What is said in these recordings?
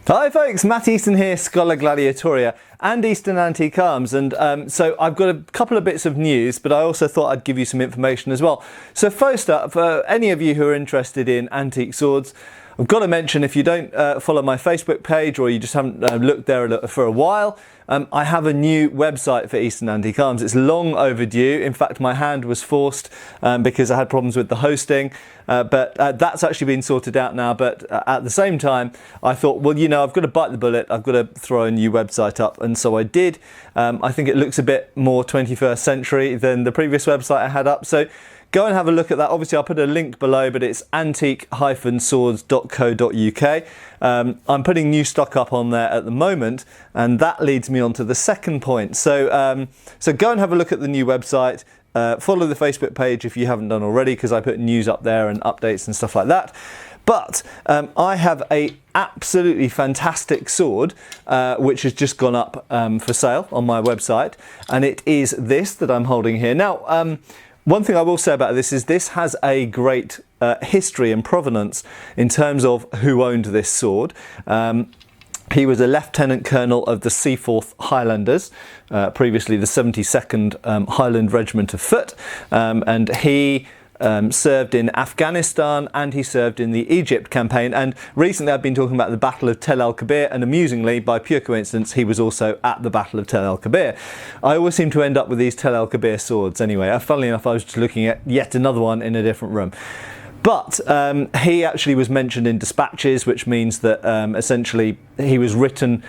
Hi folks, Matt Easton here, Schola Gladiatoria and Eastern Antique Arms, and so I've got a couple of bits of news, but I also thought I'd give you some information as well. So first up, for any of you who are interested in antique swords, I've got to mention, if you don't follow my Facebook page or you just haven't looked there for a while, I have a new website for Eastern Antique Arms. It's long overdue. In fact, my hand was forced because I had problems with the hosting, but that's actually been sorted out now. But at the same time, I thought, well, you know, I've got to bite the bullet. I've got to throw a new website up, and so I did. I think it looks a bit more 21st century than the previous website I had up. So go and have a look at that. Obviously, I'll put a link below, but it's antique-swords.co.uk. I'm putting new stock up on there at the moment, and that leads me on to the second point. So, so go and have a look at the new website. Follow the Facebook page if you haven't done already, because I put news up there and updates and stuff like that. But I have a absolutely fantastic sword which has just gone up for sale on my website, and it is this that I'm holding here now. One thing I will say about this is this has a great history and provenance in terms of who owned this sword. He was a Lieutenant Colonel of the Seaforth Highlanders, previously the 72nd Highland Regiment of Foot, and he served in Afghanistan and he served in the Egypt campaign. And recently I've been talking about the Battle of Tel el-Kebir, and amusingly, by pure coincidence, he was also at the Battle of Tel el-Kebir. I always seem to end up with these Tel el-Kebir swords anyway. Funnily enough, I was just looking at yet another one in a different room. But he actually was mentioned in dispatches, which means that essentially he was written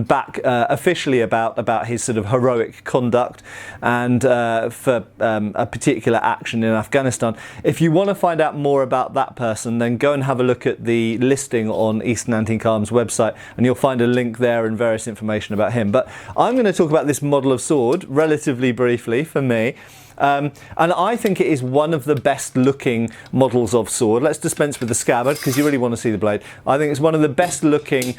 back officially about his sort of heroic conduct and for a particular action in Afghanistan. If you want to find out more about that person, then go and have a look at the listing on Eastern Antique Arms website, and you'll find a link there and various information about him. But I'm going to talk about this model of sword relatively briefly for me. And I think it is one of the best looking models of sword. Let's dispense with the scabbard because you really want to see the blade. I think it's one of the best looking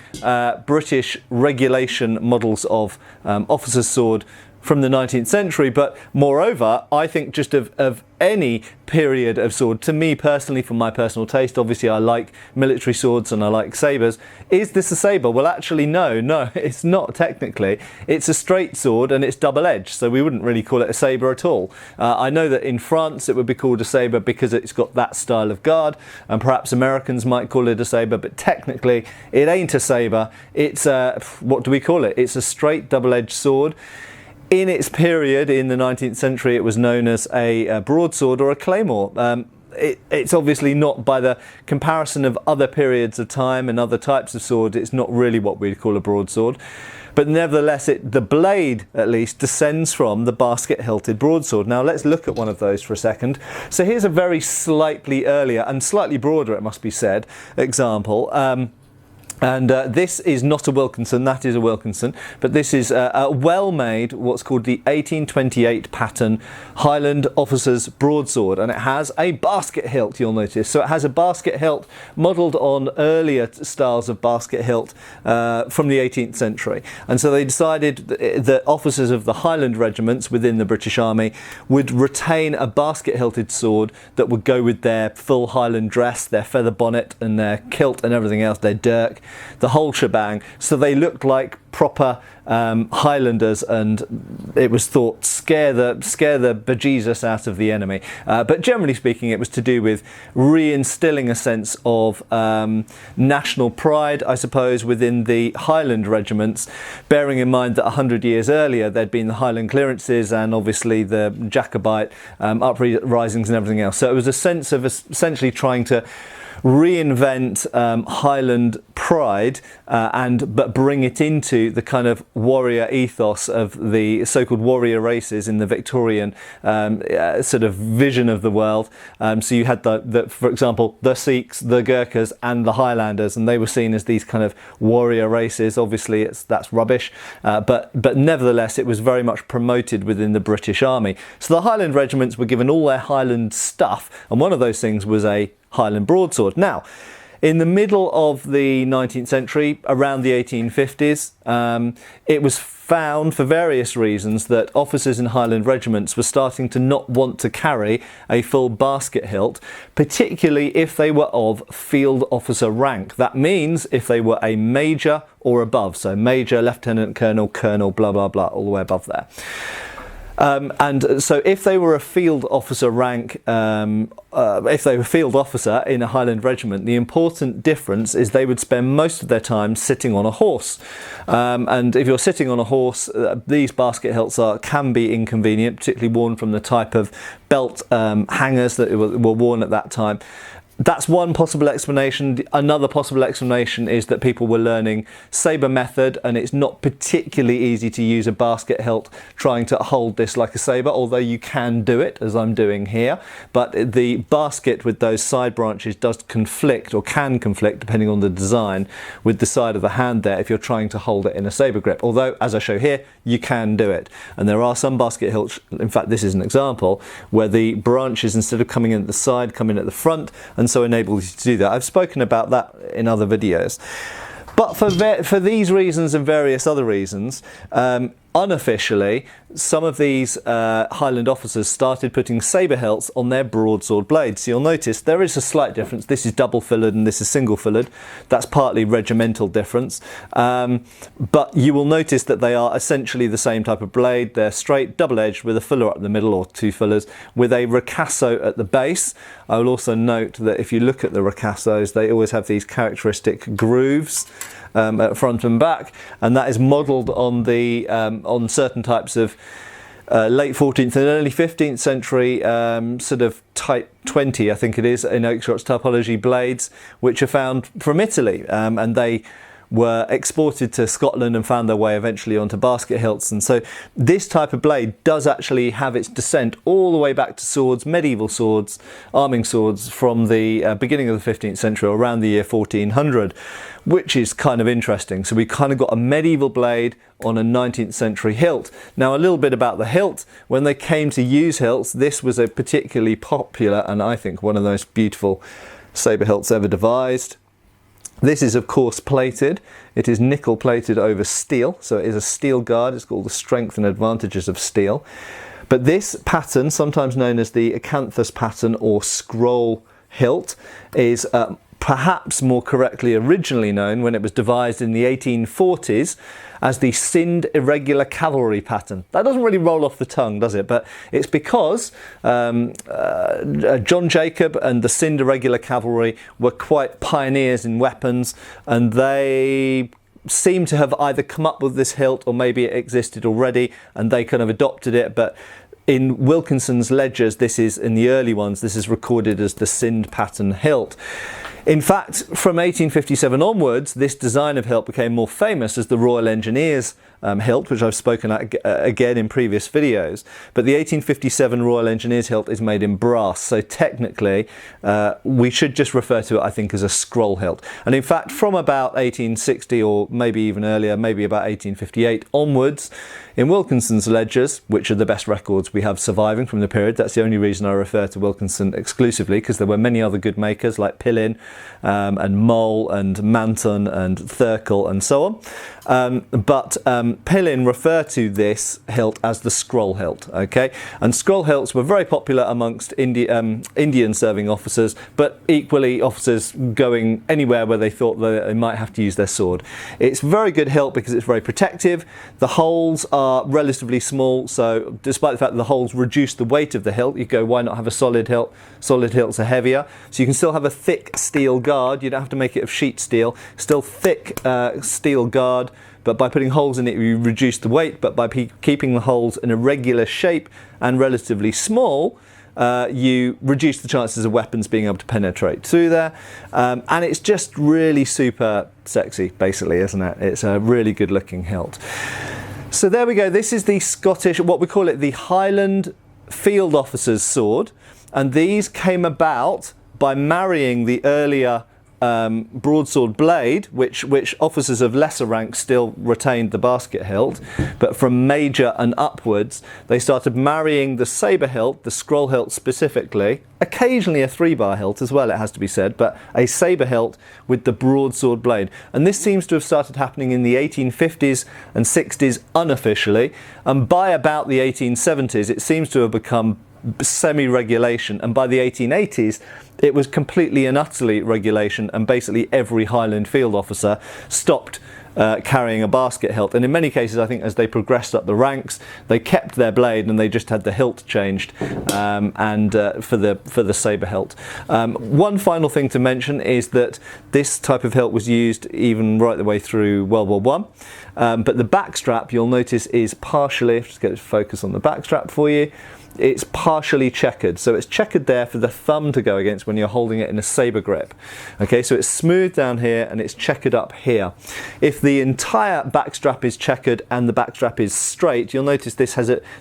British regulation models of officer's sword from the 19th century, but moreover, I think just of any period of sword, to me personally, for my personal taste, obviously I like military swords and I like sabres. Is this a sabre? Well, actually no, it's not technically. It's a straight sword and it's double-edged, so we wouldn't really call it a sabre at all. I know that in France it would be called a sabre because it's got that style of guard, and perhaps Americans might call it a sabre, but technically it ain't a sabre. It's what do we call it? It's a straight double-edged sword. In its period in the 19th century, it was known as a broadsword or a claymore. It's obviously not, by the comparison of other periods of time and other types of sword, it's not really what we'd call a broadsword. But nevertheless, the blade, at least, descends from the basket-hilted broadsword. Now, let's look at one of those for a second. So here's a very slightly earlier and slightly broader, it must be said, example. And this is not a Wilkinson, that is a Wilkinson, but this is a well-made, what's called the 1828 pattern Highland officer's broadsword, and it has a basket hilt, you'll notice. So it has a basket hilt modelled on earlier styles of basket hilt from the 18th century. And so they decided that officers of the Highland regiments within the British Army would retain a basket-hilted sword that would go with their full Highland dress, their feather bonnet and their kilt and everything else, their dirk, the whole shebang. So they looked like proper Highlanders, and it was thought scare the bejesus out of the enemy. But generally speaking, it was to do with reinstilling a sense of national pride, I suppose, within the Highland regiments, bearing in mind that 100 years earlier there'd been the Highland clearances and obviously the Jacobite uprisings and everything else. So it was a sense of essentially trying to reinvent Highland pride but bring it into the kind of warrior ethos of the so-called warrior races in the Victorian sort of vision of the world. So you had for example, the Sikhs, the Gurkhas and the Highlanders, and they were seen as these kind of warrior races. Obviously that's rubbish, but nevertheless it was very much promoted within the British Army. So the Highland regiments were given all their Highland stuff, and one of those things was a Highland broadsword. Now, in the middle of the 19th century, around the 1850s, it was found, for various reasons, that officers in Highland regiments were starting to not want to carry a full basket hilt, particularly if they were of field officer rank. That means if they were a major or above, so major, lieutenant, colonel, colonel, blah, blah, blah, all the way above there. And so if they were a field officer rank, if they were field officer in a Highland regiment, the important difference is they would spend most of their time sitting on a horse. And if you're sitting on a horse, these basket hilts can be inconvenient, particularly worn from the type of belt hangers that were worn at that time. That's one possible explanation. Another possible explanation is that people were learning saber method, and it's not particularly easy to use a basket hilt trying to hold this like a saber, although you can do it, as I'm doing here. But the basket with those side branches does conflict, or can conflict, depending on the design, with the side of the hand there if you're trying to hold it in a saber grip. Although, as I show here, you can do it. And there are some basket hilts, in fact this is an example, where the branches, instead of coming in at the side, come in at the front, and so enable you to do that. I've spoken about that in other videos. But for these reasons and various other reasons, unofficially, some of these Highland officers started putting saber hilts on their broadsword blades. So you'll notice there is a slight difference. This is double fillered and this is single fillered. That's partly regimental difference. But you will notice that they are essentially the same type of blade. They're straight, double-edged, with a filler up the middle, or two fillers, with a ricasso at the base. I will also note that if you look at the ricassos, they always have these characteristic grooves at front and back, and that is modelled on the on certain types of late 14th and early 15th century sort of Type 20, I think it is, in Oakeshott typology blades, which are found from Italy, and they were exported to Scotland and found their way eventually onto basket hilts. And so this type of blade does actually have its descent all the way back to swords, medieval swords, arming swords, from the beginning of the 15th century, or around the year 1400, which is kind of interesting. So we kind of got a medieval blade on a 19th century hilt. Now, a little bit about the hilt. When they came to use hilts, this was a particularly popular, and I think one of the most beautiful saber hilts ever devised. This is, of course, plated. It is nickel plated over steel, so it is a steel guard. It's called the strength and advantages of steel. But this pattern, sometimes known as the acanthus pattern or scroll hilt, is perhaps more correctly originally known, when it was devised in the 1840s, as the Sind irregular cavalry pattern. That doesn't really roll off the tongue, does it? But it's because John Jacob and the Sind irregular cavalry were quite pioneers in weapons, and they seem to have either come up with this hilt, or maybe it existed already and they kind of adopted it. But in Wilkinson's ledgers, this is, in the early ones, this is recorded as the Sind pattern hilt. In fact, from 1857 onwards, this design of hilt became more famous as the Royal Engineers hilt, which I've spoken at again in previous videos. But the 1857 Royal Engineers hilt is made in brass, so technically we should just refer to it, I think, as a scroll hilt. And in fact, from about 1860, or maybe even earlier, maybe about 1858 onwards, in Wilkinson's ledgers, which are the best records we have surviving from the period, that's the only reason I refer to Wilkinson exclusively, because there were many other good makers like Pillin and Mole and Manton and Thurkel and so on. But Pillin referred to this hilt as the scroll hilt, okay? And scroll hilts were very popular amongst Indian serving officers, but equally officers going anywhere where they thought that they might have to use their sword. It's a very good hilt because it's very protective. The holes are relatively small, so despite the fact that the holes reduce the weight of the hilt, you go, why not have a solid hilt? Solid hilts are heavier, so you can still have a thick steel guard. You don't have to make it of sheet steel. Still thick steel guard, but by putting holes in it, you reduce the weight. But by keeping the holes in a regular shape and relatively small, you reduce the chances of weapons being able to penetrate through there. And it's just really super sexy, basically, isn't it? It's a really good looking hilt. So there we go. This is the Scottish, what we call it, the Highland field officer's sword. And these came about by marrying the earlier broadsword blade, which officers of lesser rank still retained the basket hilt, but from major and upwards, they started marrying the saber hilt, the scroll hilt specifically, occasionally a 3-bar hilt as well, it has to be said, but a saber hilt with the broadsword blade. And this seems to have started happening in the 1850s and 60s unofficially, and by about the 1870s, it seems to have become semi-regulation, and by the 1880s it was completely and utterly regulation, and basically every Highland field officer stopped carrying a basket hilt. And in many cases, I think as they progressed up the ranks, they kept their blade and they just had the hilt changed for the saber hilt. One final thing to mention is that this type of hilt was used even right the way through World War One, but the backstrap, you'll notice, is partially, just get to focus on the backstrap for you, it's partially checkered. So it's checkered there for the thumb to go against when you're holding it in a saber grip. Okay, so it's smooth down here and it's checkered up here. If the entire backstrap is checkered and the backstrap is straight, you'll notice this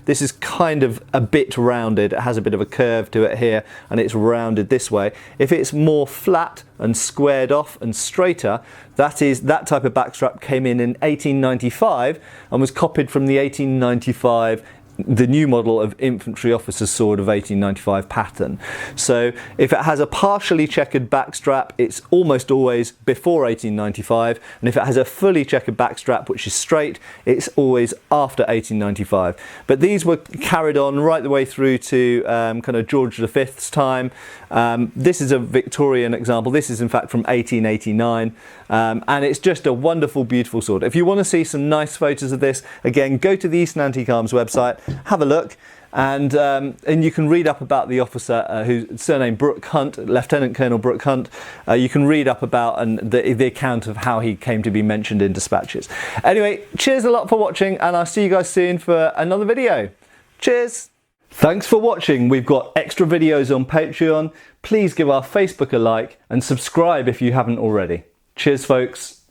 is kind of a bit rounded. It has a bit of a curve to it here and it's rounded this way. If it's more flat and squared off and straighter, that type of backstrap came in 1895 and was copied from the 1895 the new model of infantry officer's sword of 1895 pattern. So if it has a partially checkered backstrap, it's almost always before 1895, and if it has a fully checkered backstrap which is straight, it's always after 1895. But these were carried on right the way through to kind of George V's time. This is a Victorian example. This is in fact from 1889, and it's just a wonderful, beautiful sword. If you want to see some nice photos of this, again, go to the Eastern Antique Arms website, have a look, and you can read up about the officer whose surname Brooke Hunt, Lieutenant Colonel Brooke Hunt. You can read up about the account of how he came to be mentioned in dispatches. Anyway, cheers a lot for watching, and I'll see you guys soon for another video. Cheers! Thanks for watching. We've got extra videos on Patreon. Please give our Facebook a like and subscribe if you haven't already. Cheers, folks.